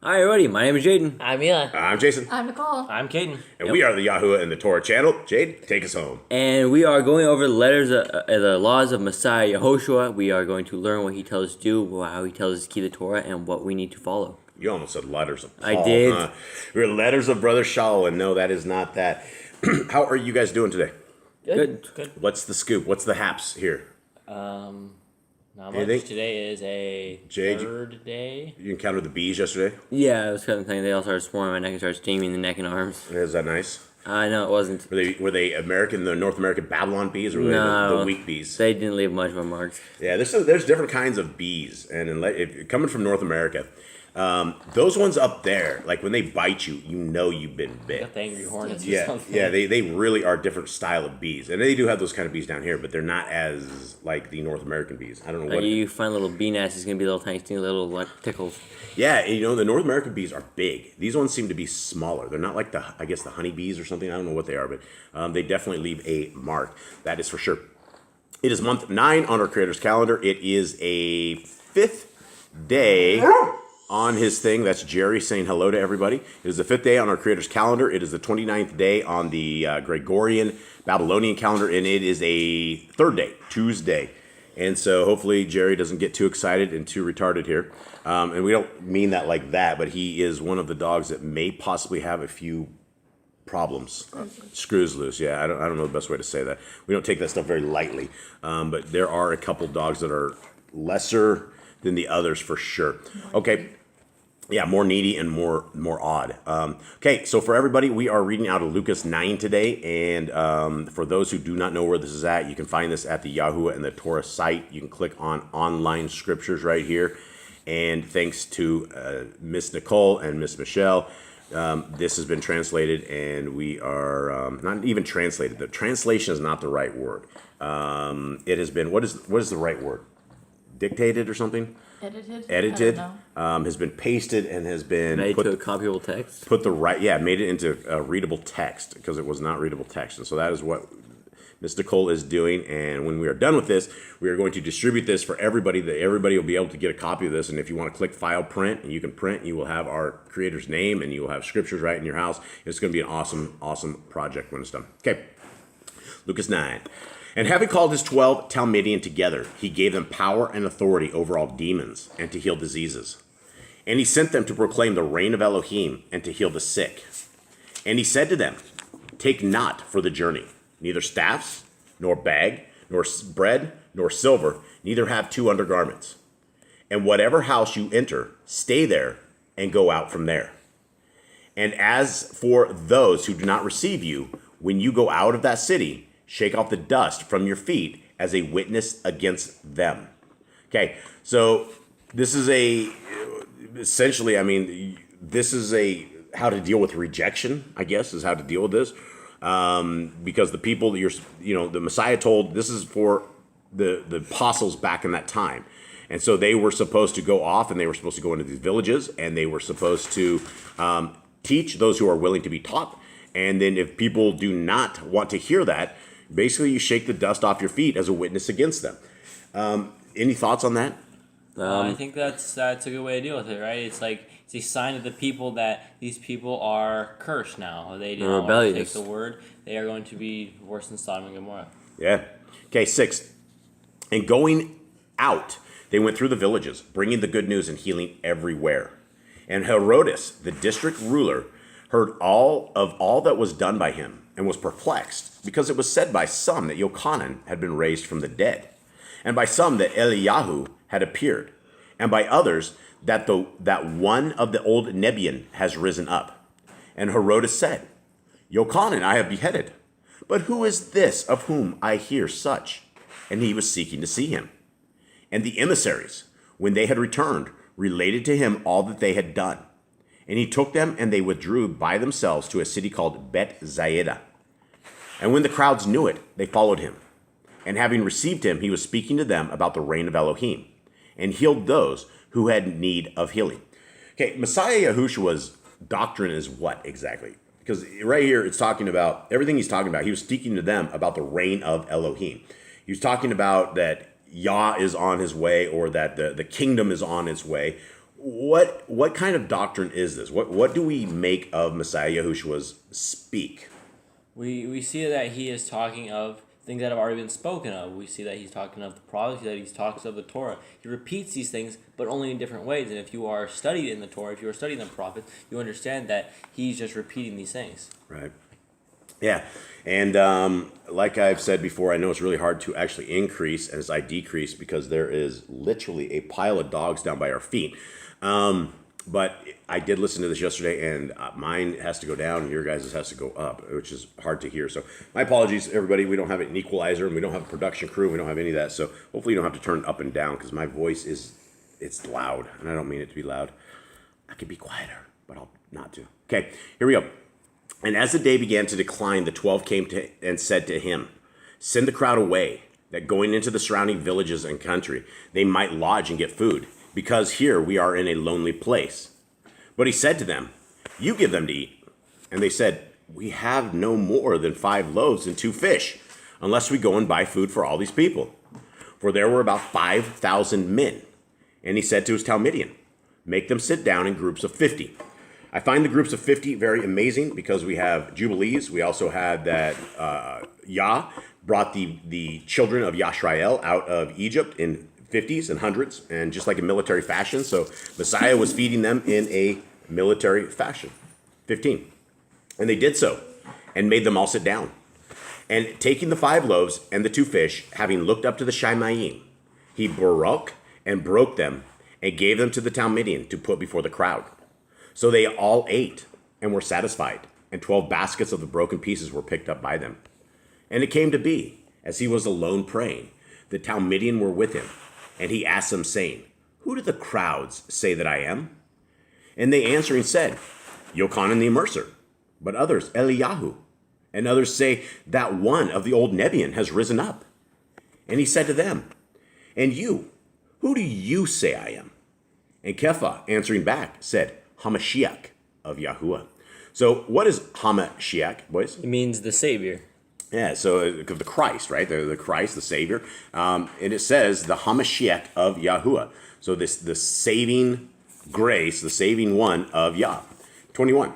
Hi, everybody. My name is Jaden. I'm Eli. I'm Jason. I'm Nicole. I'm Caden. And we are the Yahuwah and the Torah channel. Jade, take us home. And we are going over the letters, the laws of Messiah Yahushua. We are going to learn what he tells us to do, how he tells us to keep the Torah, and what we need to follow. You almost said letters of Paul. I did. Huh? We're letters of Brother Shaul, and no, that is not that. How are you guys doing today? Good. What's the scoop? What's the haps here? Not much. Anything? Today is a Jade, third day. You encountered the bees yesterday? Yeah, I was kind of thinking they all started swarming my neck and started stinging the neck and arms. Is that nice? No, it wasn't. Were they the North American Babylon bees, or were No, they the weak bees? They didn't leave much of a mark. Yeah, there's different kinds of bees, and if coming from North America, those ones up there, like when they bite you, you know you've been bit. Got the angry hornets or Yeah, something. yeah, they really are different style of bees, and they do have those kind of bees down here, but they're not as like the North American bees. I don't know what. You find little bee nests, it's going to be little tiny, little like tickles. Yeah, and, the North American bees are big. These ones seem to be smaller. They're not like the honey bees or something. I don't know what they are, but they definitely leave a mark. That is for sure. It is month 9 on our Creator's calendar. It is a 5th day on his thing. That's Jerry saying hello to everybody. It is the 5th day on our Creator's calendar. It is the 29th day on the Gregorian Babylonian calendar, and it is a 3rd day, Tuesday. And so hopefully Jerry doesn't get too excited and too retarded here. And we don't mean that like that, but he is one of the dogs that may possibly have a few problems. Screws loose, yeah. I don't know the best way to say that. We don't take that stuff very lightly. But there are a couple dogs that are lesser than the others for sure. Okay. Yeah, more needy and more odd. Okay, so for everybody, we are reading out of Lucas 9 today, and for those who do not know where this is at, you can find this at the Yahuwah and the Torah site. You can click on Online Scriptures right here, and thanks to Miss Nicole and Miss Michelle, this has been translated, and we are not even translated. The translation is not the right word. It has been, what is the right word? Dictated or something? Edited, has been pasted and has been Made put to a copyable text. Made it into a readable text because it was not readable text, and so that is what Ms. Nicole is doing. And when we are done with this, we are going to distribute this for everybody. That everybody will be able to get a copy of this. And if you want to click File Print, and you can print, you will have our creator's name, and you will have scriptures right in your house. It's going to be an awesome project when it's done. Okay, Lucas 9. And having called his 12 Talmudian together, he gave them power and authority over all demons and to heal diseases. And he sent them to proclaim the reign of Elohim and to heal the sick. And he said to them, take not for the journey, neither staffs, nor bag, nor bread, nor silver, neither have 2 undergarments. And whatever house you enter, stay there and go out from there. And as for those who do not receive you, when you go out of that city, shake off the dust from your feet as a witness against them. Okay, so this is essentially, this is how to deal with rejection, I guess, is how to deal with this. Because the people the Messiah told, this is for the apostles back in that time. And so they were supposed to go off, and they were supposed to go into these villages, and they were supposed to teach those who are willing to be taught. And then if people do not want to hear that, basically, you shake the dust off your feet as a witness against them. Any thoughts on that? I think that's a good way to deal with it, right? It's like it's a sign of the people that these people are cursed now. They do not want to take the word. They are going to be worse than Sodom and Gomorrah. Yeah. Okay, 6. And going out, they went through the villages, bringing the good news and healing everywhere. And Herodes, the district ruler, heard all that was done by him, and was perplexed, because it was said by some that Yochanan had been raised from the dead, and by some that Eliyahu had appeared, and by others that one of the old Nebian has risen up. And Herodes said, Yochanan I have beheaded, but who is this of whom I hear such? And he was seeking to see him. And the emissaries, when they had returned, related to him all that they had done. And he took them, and they withdrew by themselves to a city called Bethsaida. And when the crowds knew it, they followed him. And having received him, he was speaking to them about the reign of Elohim, and healed those who had need of healing. Okay, Messiah Yahushua's doctrine is what exactly? Because right here, it's talking about, everything he's talking about, he was speaking to them about the reign of Elohim. He was talking about that Yah is on his way, or that the kingdom is on its way. what kind of doctrine is this? What do we make of Messiah Yahushua's speak? We see that he is talking of things that have already been spoken of. We see that he's talking of the prophets, that he's talking of the Torah. He repeats these things, but only in different ways. And if you are studied in the Torah, if you are studying the prophets, you understand that he's just repeating these things. Right. Yeah. And like I've said before, I know it's really hard to actually increase as I decrease because there is literally a pile of dogs down by our feet. But I did listen to this yesterday, and mine has to go down, and your guys' has to go up, which is hard to hear. So my apologies, everybody. We don't have an equalizer, and we don't have a production crew. We don't have any of that. So hopefully you don't have to turn it up and down because my voice it's loud, and I don't mean it to be loud. I could be quieter, but I'll not to. Okay, here we go. And as the day began to decline, the 12 came to and said to him, "Send the crowd away, that going into the surrounding villages and country, they might lodge and get food, because here we are in a lonely place." But he said to them, "You give them to eat." And they said, "We have no more than 5 loaves and 2 fish, unless we go and buy food for all these people." For there were about 5,000 men. And he said to his Talmudian, "Make them sit down in groups of 50. I find the groups of 50 very amazing because we have Jubilees. We also had that Yah brought the children of Yashrael out of Egypt in 50s and 100s, and just like a military fashion. So Messiah was feeding them in a military fashion. 15. And they did so, and made them all sit down. And taking the 5 loaves and the 2 fish, having looked up to the Shamayim, he baroque and broke them, and gave them to the Talmudian to put before the crowd. So they all ate, and were satisfied, and 12 baskets of the broken pieces were picked up by them. And it came to be, as he was alone praying, the Talmudian were with him, and he asked them, saying, "Who do the crowds say that I am?" And they answering said, "Yochanan the Immerser, but others Eliyahu, and others say that one of the old Nebian has risen up." And he said to them, "And you, who do you say I am?" And Kepha, answering back, said, "Hamashiach of Yahuwah." So what is Hamashiach, boys? It means the Savior. Yeah, so the Christ, right? The Christ, the Savior. And it says the Hamashiach of Yahuwah. So the saving grace, the saving one of Yah. 21.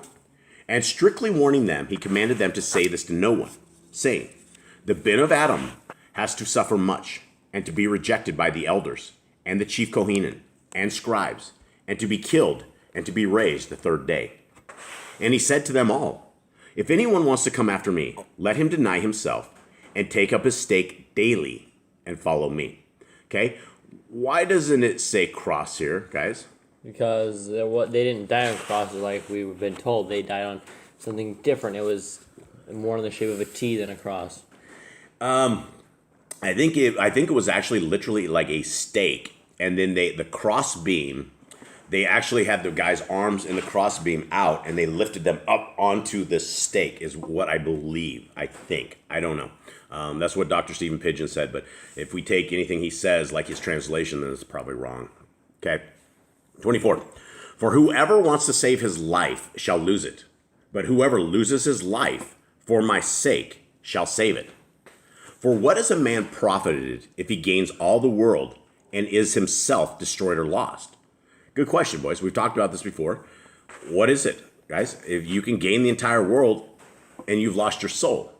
And strictly warning them, he commanded them to say this to no one, saying, "The bin of Adam has to suffer much, and to be rejected by the elders, and the chief Kohanim, and scribes, and to be killed, and to be raised the 3rd day." And he said to them all, "If anyone wants to come after me, let him deny himself and take up his stake daily and follow me." Okay? Why doesn't it say cross here, guys? Because they didn't die on crosses like we've been told. They died on something different. It was more in the shape of a T than a cross. I think it was actually literally like a stake, and then the cross beam. They actually had the guy's arms in the cross beam out, and they lifted them up onto the stake, is what I believe. I think. I don't know. That's what Dr. Stephen Pidgeon said, but if we take anything he says like his translation, then it's probably wrong. Okay. 24. For whoever wants to save his life shall lose it, but whoever loses his life for my sake shall save it. For what is a man profited if he gains all the world and is himself destroyed or lost? Good question, boys. We've talked about this before. What is it, guys? If you can gain the entire world and you've lost your soul,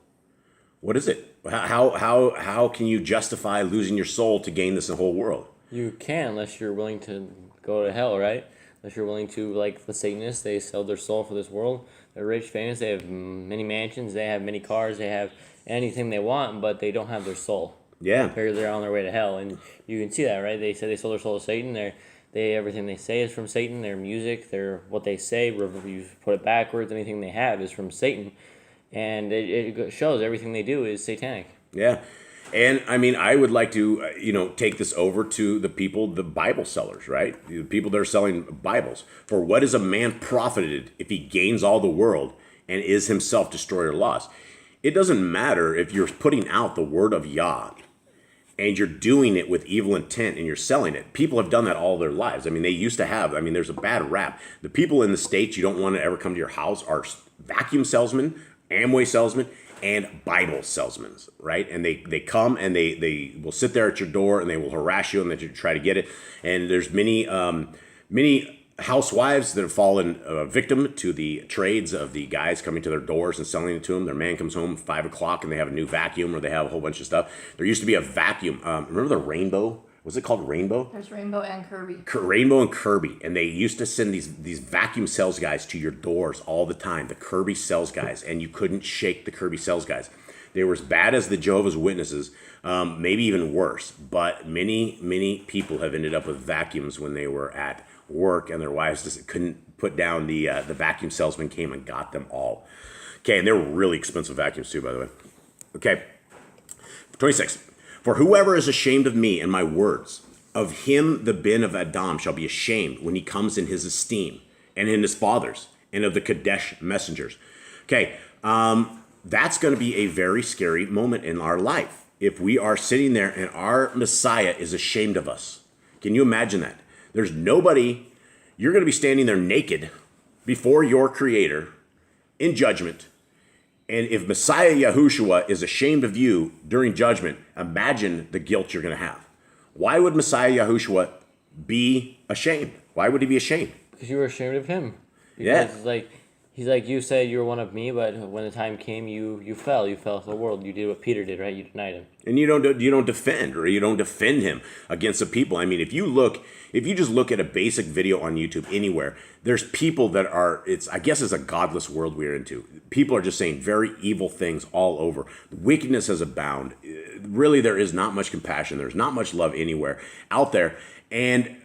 what is it? How can you justify losing your soul to gain this whole world? You can, unless you're willing to go to hell, right? Unless you're willing to, like the Satanists, they sell their soul for this world. They're rich, famous, they have many mansions, they have many cars, they have anything they want, but they don't have their soul. Yeah. They're on their way to hell, and you can see that, right? They said they sold their soul to Satan. Everything they say is from Satan. Their music, what they say, you put it backwards, anything they have is from Satan. And it shows everything they do is satanic. Yeah. And I mean, I would like to, take this over to the people, the Bible sellers, right? The people that are selling Bibles. For what is a man profited if he gains all the world and is himself destroyed or lost? It doesn't matter if you're putting out the word of Yah and you're doing it with evil intent and you're selling it. People have done that all their lives. I mean, they used to have, there's a bad rap. The people in the States you don't want to ever come to your house are vacuum salesmen, Amway salesmen, and Bible salesmen, right? And they come and they will sit there at your door and they will harass you and then you try to get it. And there's many Many housewives that have fallen victim to the trades of the guys coming to their doors and selling it to them. Their man comes home at 5 o'clock and they have a new vacuum or they have a whole bunch of stuff. There used to be a vacuum. Remember the Rainbow? Was it called Rainbow? There's Rainbow and Kirby. Rainbow and Kirby. And they used to send these vacuum sales guys to your doors all the time. The Kirby sales guys. And you couldn't shake the Kirby sales guys. They were as bad as the Jehovah's Witnesses, maybe even worse. But many, many people have ended up with vacuums when they were at work and their wives just couldn't put down the vacuum salesman came and got them all. Okay, and they were really expensive vacuums too, by the way. Okay, 26. For whoever is ashamed of me and my words, of him the bin of Adam shall be ashamed when he comes in his esteem, and in his fathers, and of the Kadesh messengers. Okay, that's going to be a very scary moment in our life. If we are sitting there and our Messiah is ashamed of us. Can you imagine that? There's nobody, you're going to be standing there naked before your Creator in judgment. And if Messiah Yahushua is ashamed of you during judgment, imagine the guilt you're going to have. Why would Messiah Yahushua be ashamed? Why would he be ashamed? Because you were ashamed of him. Yeah. Because he's like, you said you were one of me, but when the time came, you fell. You fell to the world. You did what Peter did, right? You denied him. And you don't defend, or you don't defend him against the people. I mean, if you just look at a basic video on YouTube anywhere, there's people that are, I guess it's a godless world we're into. People are just saying very evil things all over. Wickedness has abound. Really, there is not much compassion. There's not much love anywhere out there. And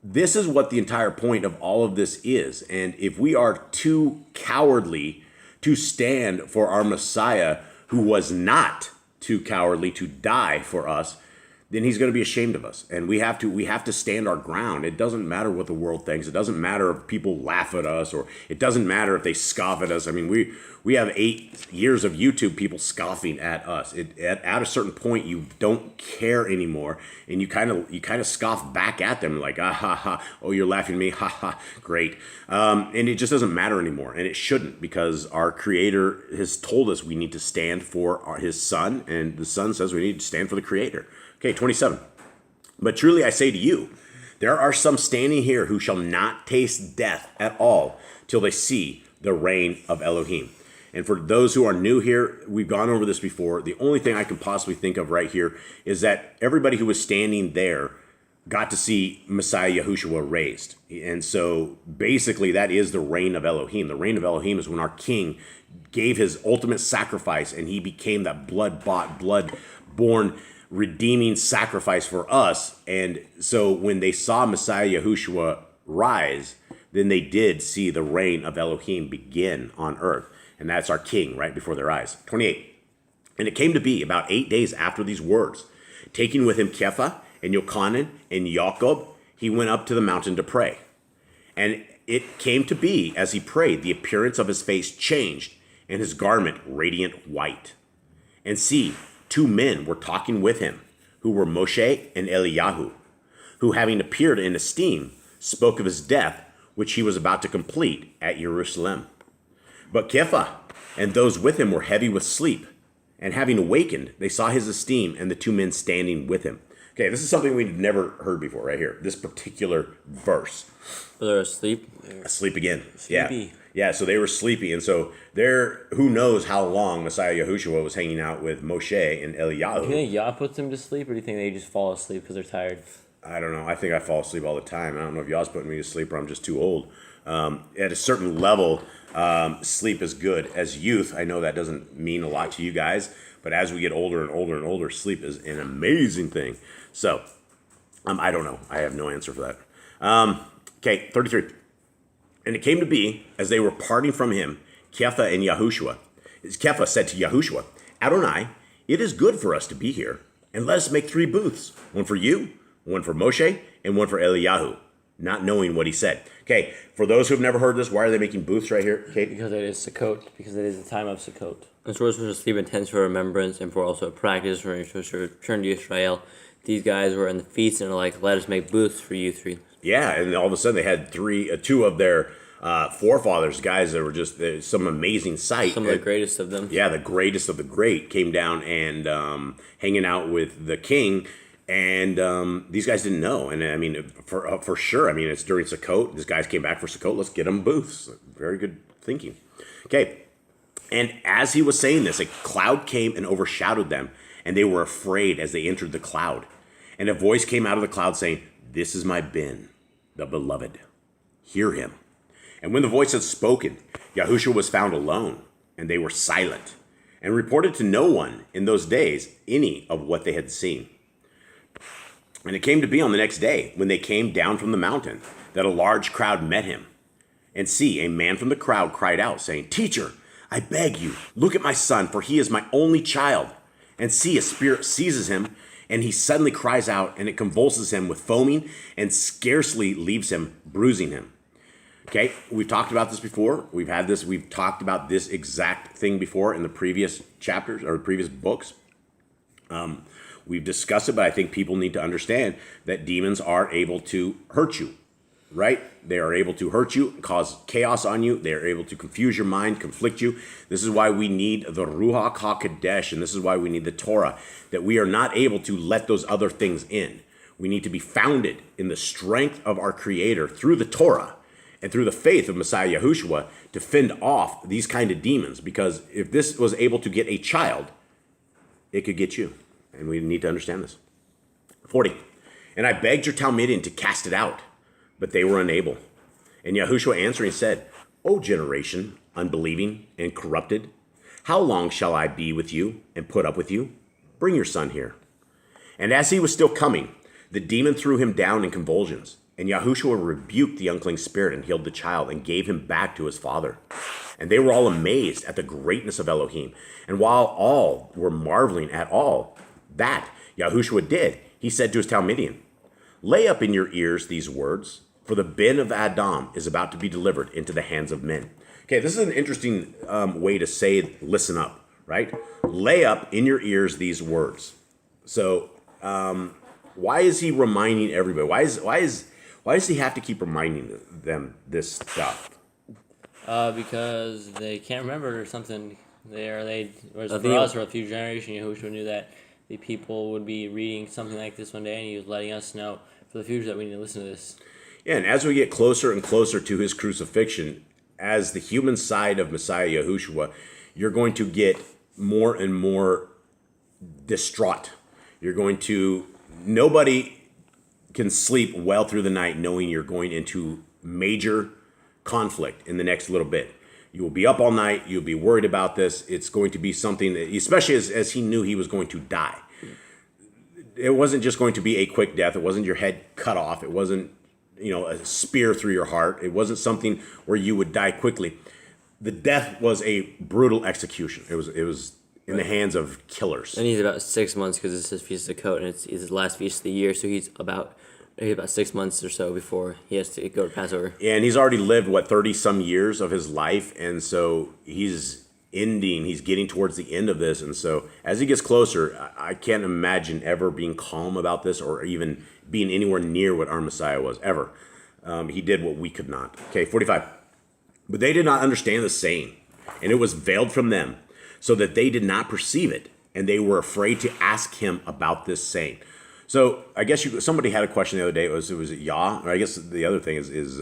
this is what the entire point of all of this is. And if we are too cowardly to stand for our Messiah, who was not too cowardly to die for us, then he's going to be ashamed of us. And we have to stand our ground. It doesn't matter what the world thinks. It doesn't matter if people laugh at us, or it doesn't matter if they scoff at us. I mean, we have 8 years of YouTube people scoffing at us. At a certain point, you don't care anymore, and you kind of scoff back at them like, ah ha ha, oh, you're laughing at me, ha ha, great. And it just doesn't matter anymore, and it shouldn't, because our Creator has told us we need to stand for His Son, and the Son says we need to stand for the Creator. Okay, 27. But truly I say to you, there are some standing here who shall not taste death at all till they see the reign of Elohim. And for those who are new here, we've gone over this before. The only thing I can possibly think of right here is that everybody who was standing there got to see Messiah Yahushua raised. And so basically that is the reign of Elohim. The reign of Elohim is when our King gave his ultimate sacrifice and he became that blood-bought, blood-born redeeming sacrifice for us. And so when they saw Messiah Yahushua rise, then they did see the reign of Elohim begin on earth. And that's our King right before their eyes. 28. And it came to be about 8 days after these words, taking with him Kepha and Yochanan and Jacob, he went up to the mountain to pray. And it came to be, as he prayed, the appearance of his face changed, and his garment radiant white. And see, 2 men were talking with him, who were Moshe and Eliyahu, who, having appeared in esteem, spoke of his death, which he was about to complete at Jerusalem. But Kepha and those with him were heavy with sleep, and having awakened, they saw his esteem and the 2 men standing with him. Okay, this is something we've never heard before right here, this particular verse. Were they asleep? Asleep again. Sleepy. Yeah, so they were sleepy. And so who knows how long Messiah Yahushua was hanging out with Moshe and Eliyahu. Do you think Yah puts them to sleep, or do you think they just fall asleep because they're tired? I don't know. I think I fall asleep all the time. I don't know if Yah's putting me to sleep or I'm just too old. At a certain level, sleep is good. As youth, I know that doesn't mean a lot to you guys, but as we get older and older and older, sleep is an amazing thing. So, I don't know. I have no answer for that. Okay, 33. And it came to be, as they were parting from him, Kepha and Yahushua. Kepha said to Yahushua, Adonai, it is good for us to be here, and let us make 3 booths, one for you, one for Moshe, and one for Eliyahu, not knowing what he said. Okay, for those who have never heard this, why are they making booths right here, Kate? Because it is Sukkot, because it is the time of Sukkot. And so we're supposed to sleep in tents for remembrance and for also practice when you're supposed to return to Israel. These guys were in the feast and are like, let us make booths for you 3. Yeah, and all of a sudden they had 2 of their forefathers, guys that were just some amazing sight. Some of the greatest of them. Yeah, the greatest of the great came down and hanging out with the king. And these guys didn't know. And I mean, for sure, I mean, it's during Sukkot. These guys came back for Sukkot. Let's get them booths. Very good thinking. Okay. And as he was saying this, a cloud came and overshadowed them, and they were afraid as they entered the cloud. And a voice came out of the cloud saying, "This is my Ben, the beloved. Hear him." And when the voice had spoken, Yahushua was found alone, and they were silent, and reported to no one in those days any of what they had seen. And it came to be on the next day, when they came down from the mountain, that a large crowd met him. And see, a man from the crowd cried out, saying, "Teacher, I beg you, look at my son, for he is my only child." And see, a spirit seizes him, and he suddenly cries out, and it convulses him with foaming, and scarcely leaves him, bruising him. Okay, we've talked about this before. We've talked about this exact thing before in the previous chapters or previous books. We've discussed it, but I think people need to understand that demons are able to hurt you, right? They are able to hurt you, cause chaos on you. They are able to confuse your mind, conflict you. This is why we need the Ruach HaKodesh, and this is why we need the Torah, that we are not able to let those other things in. We need to be founded in the strength of our Creator through the Torah and through the faith of Messiah Yahushua to fend off these kind of demons. Because if this was able to get a child, it could get you. And we need to understand this. 40. And I begged your Talmudim to cast it out, but they were unable. And Yahushua answering said, "O generation, unbelieving and corrupted, how long shall I be with you and put up with you? Bring your son here." And as he was still coming, the demon threw him down in convulsions. And Yahushua rebuked the unclean spirit and healed the child and gave him back to his father. And they were all amazed at the greatness of Elohim. And while all were marveling at all that Yahushua did, he said to his Talmudim, "Lay up in your ears these words, for the Ben of Adam is about to be delivered into the hands of men." Okay, this is an interesting way to say listen up, right? Lay up in your ears these words. So why is he reminding everybody? Why does he have to keep reminding them this stuff? Because they can't remember or something. Whereas for us, for a few generations, Yahushua knew that the people would be reading something like this one day, and he was letting us know for the future that we need to listen to this. Yeah, and as we get closer and closer to his crucifixion, as the human side of Messiah Yahushua, you're going to get more and more distraught. Nobody can sleep well through the night knowing you're going into major conflict in the next little bit. You will be up all night. You'll be worried about this. It's going to be something that, especially as he knew he was going to die. It wasn't just going to be a quick death. It wasn't your head cut off. It wasn't, a spear through your heart. It wasn't something where you would die quickly. The death was a brutal execution. It was in the hands of killers. And he's about 6 months because it's his Feast of Sukkot, and it's his last feast of the year, so he's about 6 months or so before he has to go to Passover. And he's already lived, 30-some years of his life, and so he's getting towards the end of this, and so as he gets closer, I can't imagine ever being calm about this or even being anywhere near what our Messiah was, ever. He did what we could not. Okay, 45. But they did not understand the saying, and it was veiled from them, so that they did not perceive it, and they were afraid to ask him about this saying. So I guess somebody had a question the other day. Was it Yah? Or I guess the other thing is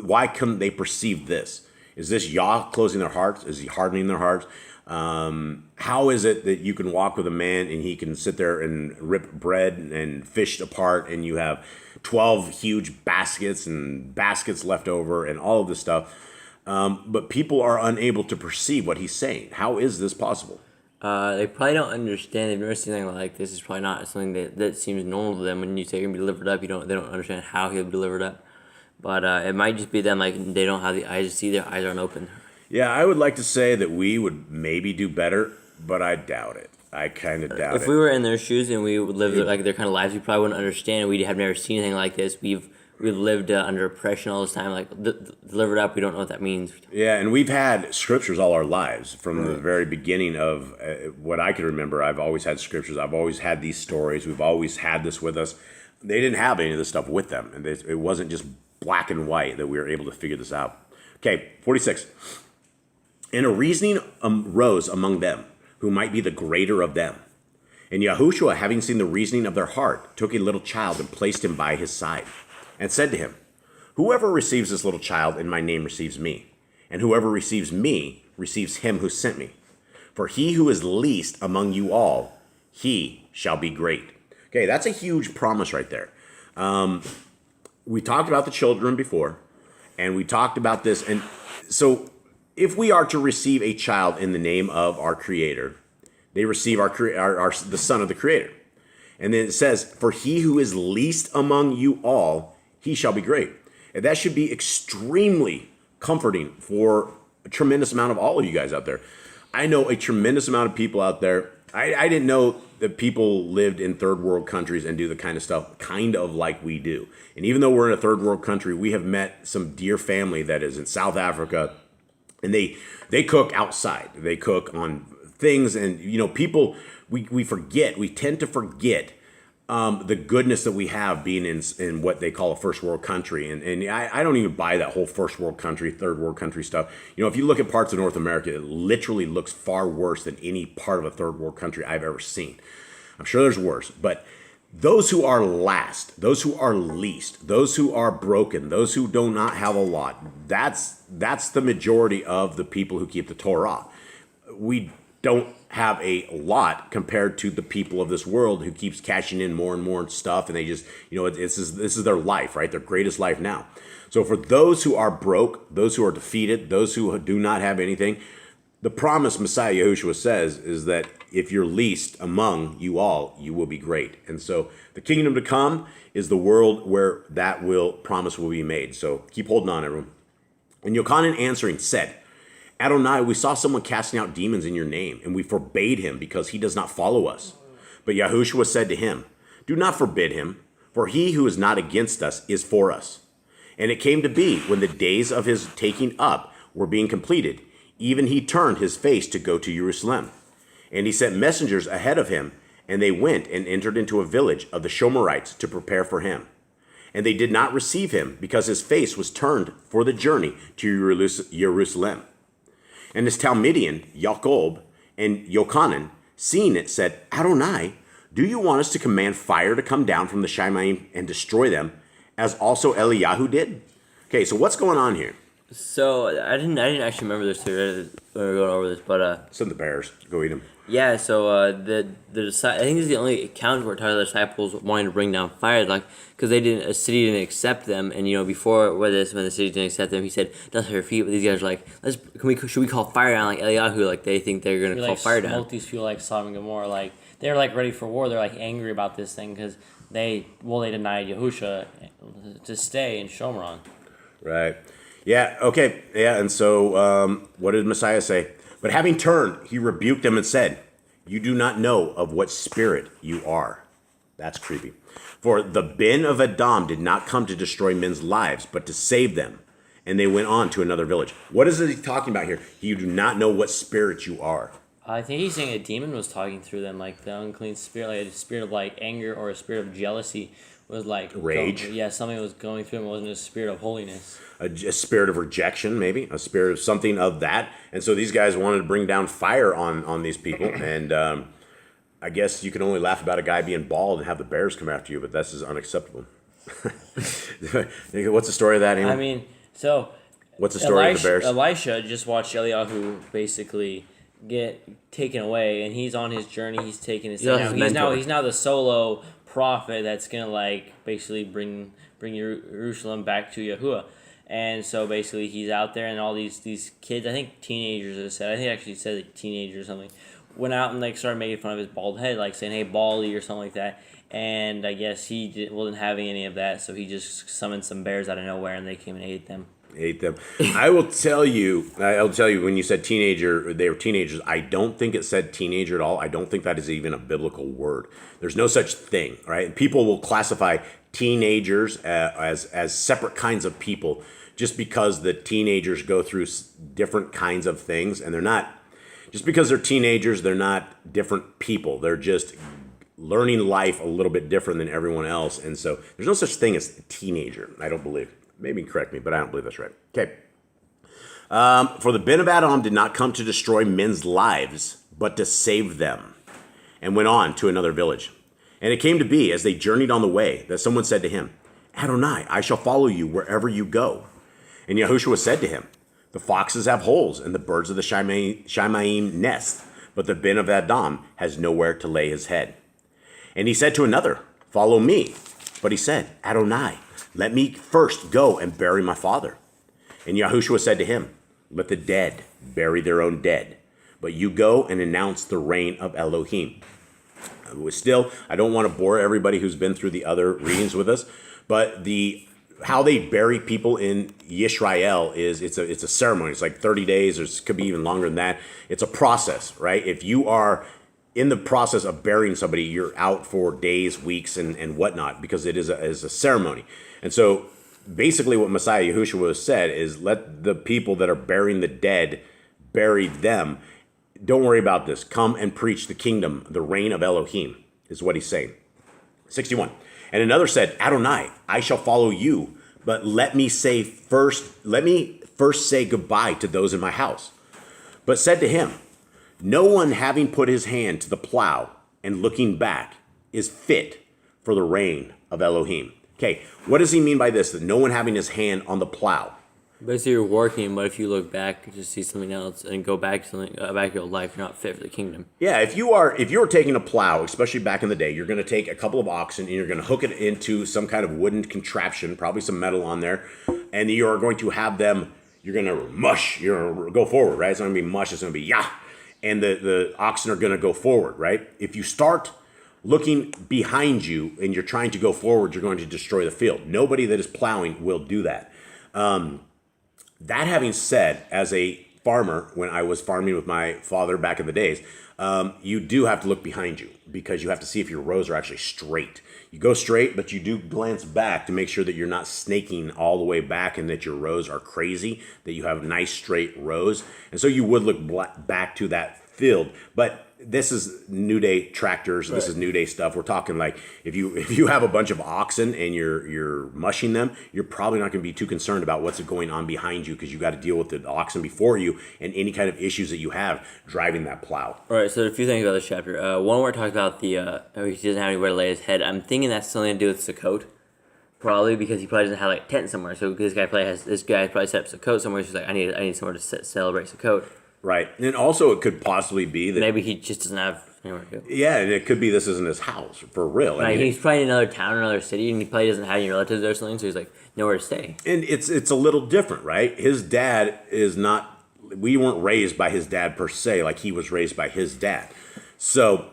why couldn't they perceive this? Is this Yah closing their hearts? Is he hardening their hearts? How is it that you can walk with a man and he can sit there and rip bread and fish apart, and you have 12 huge baskets and baskets left over and all of this stuff, but people are unable to perceive what he's saying? How is this possible? They probably don't understand. They've never seen anything like this. It's probably not something that seems normal to them. When you say you're gonna be delivered up, they don't understand how he'll be delivered up. But it might just be them, they don't have the eyes to see. Their eyes aren't open. Yeah, I would like to say that we would maybe do better, but I doubt it. I kind of doubt it. If we were in their shoes and we would live their kind of lives, we probably wouldn't understand. We have never seen anything like this. We've lived under oppression all this time. Delivered up, we don't know what that means. Yeah, and we've had scriptures all our lives from the very beginning of what I can remember. I've always had scriptures. I've always had these stories. We've always had this with us. They didn't have any of this stuff with them, and it wasn't just black and white that we were able to figure this out. Okay, 46. And a reasoning arose among them, who might be the greater of them. And Yahushua, having seen the reasoning of their heart, took a little child and placed him by his side, and said to him, Whoever receives this little child in my name receives me, and whoever receives me receives him who sent me. For he who is least among you all, he shall be great. Okay, that's a huge promise right there. We talked about the children before, and we talked about this. And so if we are to receive a child in the name of our Creator, they receive the Son of the Creator. And then it says, for he who is least among you all, he shall be great. And that should be extremely comforting for a tremendous amount of all of you guys out there. I know a tremendous amount of people out there. I didn't know that people lived in third world countries and do the kind of stuff kind of like we do. And even though we're in a third world country, we have met some dear family that is in South Africa, and they cook outside. They cook on things, and people, we tend to forget the goodness that we have being in what they call a first world country. And I don't even buy that whole first world country, third world country stuff. If you look at parts of North America, it literally looks far worse than any part of a third world country I've ever seen. I'm sure there's worse, but those who are last, those who are least, those who are broken, those who do not have a lot, that's the majority of the people who keep the Torah. We don't have a lot compared to the people of this world who keeps cashing in more and more stuff, and they just, this is their life, right? Their greatest life now. So for those who are broke, those who are defeated, those who do not have anything, the promise Messiah Yahushua says is that if you're least among you all, you will be great. And so the kingdom to come is the world where that promise will be made. So keep holding on, everyone. And Yochanan answering said, Adonai, we saw someone casting out demons in your name, and we forbade him because he does not follow us. But Yahushua said to him, Do not forbid him, for he who is not against us is for us. And it came to be, when the days of his taking up were being completed, even he turned his face to go to Jerusalem. And he sent messengers ahead of him, and they went and entered into a village of the Shomerites to prepare for him. And they did not receive him, because his face was turned for the journey to Jerusalem. And his Talmudian, Jacob, and Yochanan, seeing it, said, Adonai, do you want us to command fire to come down from the Shamayim and destroy them, as also Eliyahu did? Okay, so what's going on here? So I didn't actually remember this when we were going over this, but Send the bears. Go eat them. yeah. So I think this is the only account where the disciples wanted to bring down fire, like because a city didn't accept them, and before when the city didn't accept them, he said, "Dust her feet." But these guys are like, should we call fire down like Eliyahu? Like they think they're gonna call fire down. These people like Sodom and Gomorrah, like they're like ready for war. They're like angry about this thing because they denied Yahushua to stay in Shomron. Right. Yeah, okay. Yeah, and so what did Messiah say? But having turned, he rebuked them and said, You do not know of what spirit you are. That's creepy. For the Ben of Adam did not come to destroy men's lives, but to save them. And they went on to another village. What is he talking about here? You do not know what spirit you are. I think he's saying a demon was talking through them, like the unclean spirit, like a spirit of like anger or a spirit of jealousy was like rage. Something was going through him. It wasn't a spirit of holiness. A spirit of rejection, maybe a spirit of something of that. And so these guys wanted to bring down fire on these people. And I guess you can only laugh about a guy being bald and have the bears come after you, but this is unacceptable. What's the story of that, Amy? I mean, so what's the story of the bears? Elisha just watched Eliyahu basically get taken away, and he's on his journey. He's taking his he's now the solo prophet that's gonna like basically bring Jerusalem back to Yahuwah. And so basically he's out there, and all these kids, I think teenagers, I think actually said like teenagers or something, went out and like started making fun of his bald head, like saying, "Hey, baldy" or something like that. And I guess he wasn't having any of that, so he just summoned some bears out of nowhere, and they came and ate them. I'll tell you, when you said teenager, they were teenagers. I don't think it said teenager at all. I don't think that is even a biblical word. There's no such thing, right? People will classify teenagers as separate kinds of people just because the teenagers go through different kinds of things, and they're not, just because they're teenagers, they're not different people. They're just learning life a little bit different than everyone else. And so there's no such thing as a teenager, I don't believe. Maybe correct me, but I don't believe that's right. Okay. For the Ben of Adam did not come to destroy men's lives, but to save them. and went on to another village. And it came to be, as they journeyed on the way, that someone said to him, Adonai, I shall follow you wherever you go. And Yahushua said to him, the foxes have holes, and the birds of the Shamayim nest, but the Ben of Adam has nowhere to lay his head. And he said to another, follow me. But he said, Adonai, let me first go and bury my father. And Yahushua said to him, let the dead bury their own dead, but you go and announce the reign of Elohim. Still, I don't want to bore everybody who's been through the other readings with us, but how they bury people in Yisrael is it's a ceremony. It's like 30 days, or it could be even longer than that. It's a process, right? If you are in the process of burying somebody, you're out for days, weeks, and whatnot, because it is a ceremony. And so basically what Messiah Yahushua said is, let the people that are burying the dead bury them. Don't worry about this. Come and preach the kingdom, the reign of Elohim, is what he's saying. 61. And another said, Adonai, I shall follow you, but let me first say goodbye to those in my house. But said to him, no one having put his hand to the plow and looking back is fit for the reign of Elohim. Okay, what does he mean by this? That no one having his hand on the plow. Basically, you're working, but if you look back, you just see something else and go back to something back to your life, you're not fit for the kingdom. Yeah, if you're taking a plow, especially back in the day, you're going to take a couple of oxen and you're going to hook it into some kind of wooden contraption, probably some metal on there, and you are going to have them. You're going to mush. You're going to go forward, right? It's not going to be mush. It's going to be Yah, and the oxen are going to go forward, right? If you start looking behind you and you're trying to go forward, you're going to destroy the field. Nobody that is plowing will do that. That having said, as a farmer, when I was farming with my father back in the days, you do have to look behind you, because you have to see if your rows are actually straight. You go straight, but you do glance back to make sure that you're not snaking all the way back and that your rows are crazy, that you have nice straight rows. And so you would look back to that field. But this is new day tractors. Right. This is new day stuff. We're talking like if you have a bunch of oxen and you're mushing them, you're probably not going to be too concerned about what's going on behind you, because you got to deal with the oxen before you and any kind of issues that you have driving that plow. All right. So a few things about this chapter. One, where it talks about he doesn't have anywhere to lay his head. I'm thinking that's something to do with Sukkot, probably because he probably doesn't have like a tent somewhere. So this guy probably set up Sukkot somewhere. He's like, I need somewhere to celebrate Sukkot. Right. And also it could possibly be that maybe he just doesn't have anywhere to go. Yeah, and it could be this isn't his house, for real. Right, he's probably in another town or another city, and he probably doesn't have any relatives or something, so he's like, nowhere to stay. And it's a little different, right? His dad is not, we weren't raised by his dad per se, like he was raised by his dad. So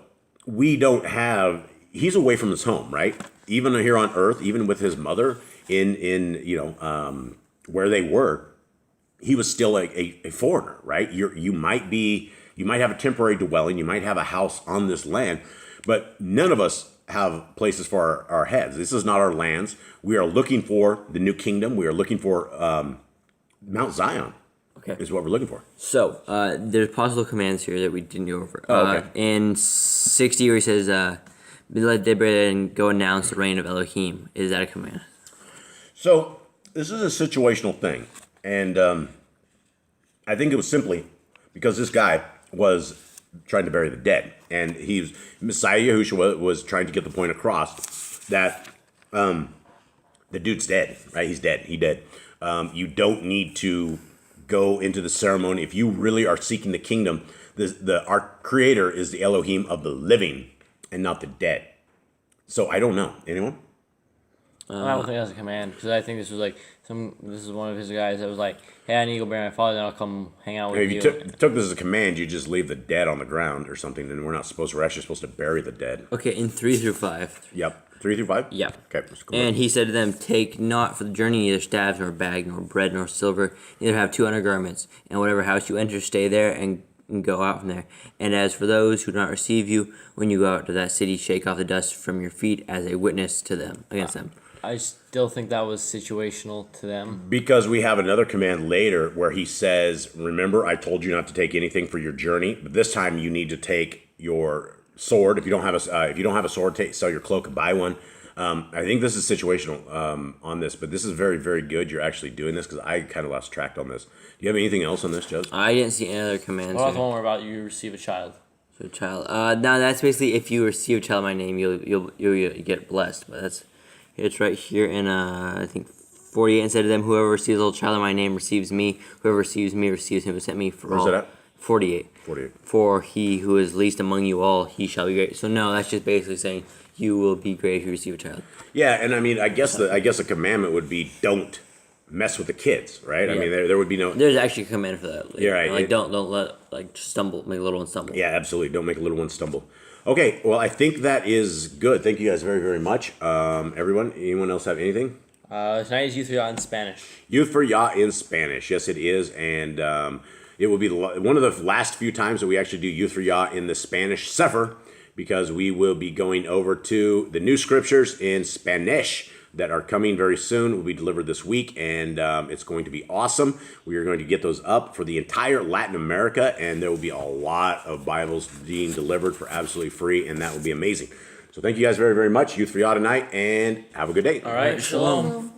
we don't have, he's away from his home, right? Even here on earth, even with his mother in where they were, he was still a foreigner, right? You might have a temporary dwelling, you might have a house on this land, but none of us have places for our heads. This is not our lands. We are looking for the new kingdom. We are looking for Mount Zion. Okay, is what we're looking for. So there's possible commands here that we didn't go over. Okay. In 60, where he says, "Let Deborah and go announce the reign of Elohim." Is that a command? So this is a situational thing. And I think it was simply because this guy was trying to bury the dead. And Messiah Yahushua was trying to get the point across that the dude's dead, right? He's dead. He dead. You don't need to go into the ceremony. If you really are seeking the kingdom, our creator is the Elohim of the living and not the dead. So I don't know. Anyone? I don't think that's a command, because I think this was like this is one of his guys that was like, hey, I need to go bury my father, then I'll come hang out with you. If you took this as a command, you just leave the dead on the ground or something, then we're actually supposed to bury the dead. Okay, in 3 through 5. Yep. 3 through 5? Yeah. Okay. And he said to them, take not for the journey neither staves, nor bag, nor bread, nor silver, neither have 2 undergarments, and whatever house you enter, stay there, and go out from there. And as for those who do not receive you, when you go out to that city, shake off the dust from your feet as a witness to them, against them. I still think that was situational to them. Because we have another command later where he says, remember, I told you not to take anything for your journey, but this time you need to take your sword. If you don't have a sword, sell your cloak and buy one. I think this is situational on this, but this is very, very good. You're actually doing this, because I kind of lost track on this. Do you have anything else on this, Joe? I didn't see any other commands. What about the one where about you receive a child? So child. Now that's basically if you receive a child in my name, you'll get blessed. But it's right here in I think 48 and said to them, whoever receives a little child in my name receives me. Whoever receives me receives him who sent me. Where's that at? 48. 48. For he who is least among you all, he shall be great. So no, that's just basically saying you will be great if you receive a child. Yeah, and I mean, I guess the commandment would be don't mess with the kids, right? Yeah. I mean, there would be no. There's actually a command for that. Yeah, right. Like don't let stumble, make a little one stumble. Yeah, absolutely. Don't make a little one stumble. Okay, well, I think that is good. Thank you guys very, very much. Everyone, anyone else have anything? Tonight is Youth for Yah in Spanish. Youth for Yah in Spanish. Yes, it is. And it will be one of the last few times that we actually do Youth for Yah in the Spanish Sefer, because we will be going over to the new scriptures in Spanish that are coming very soon. Will be delivered this week, and it's going to be awesome. We are going to get those up for the entire Latin America, and there will be a lot of Bibles being delivered for absolutely free, and that will be amazing. So thank you guys very, very much. Youth for Yah tonight, and have a good day. All right, shalom.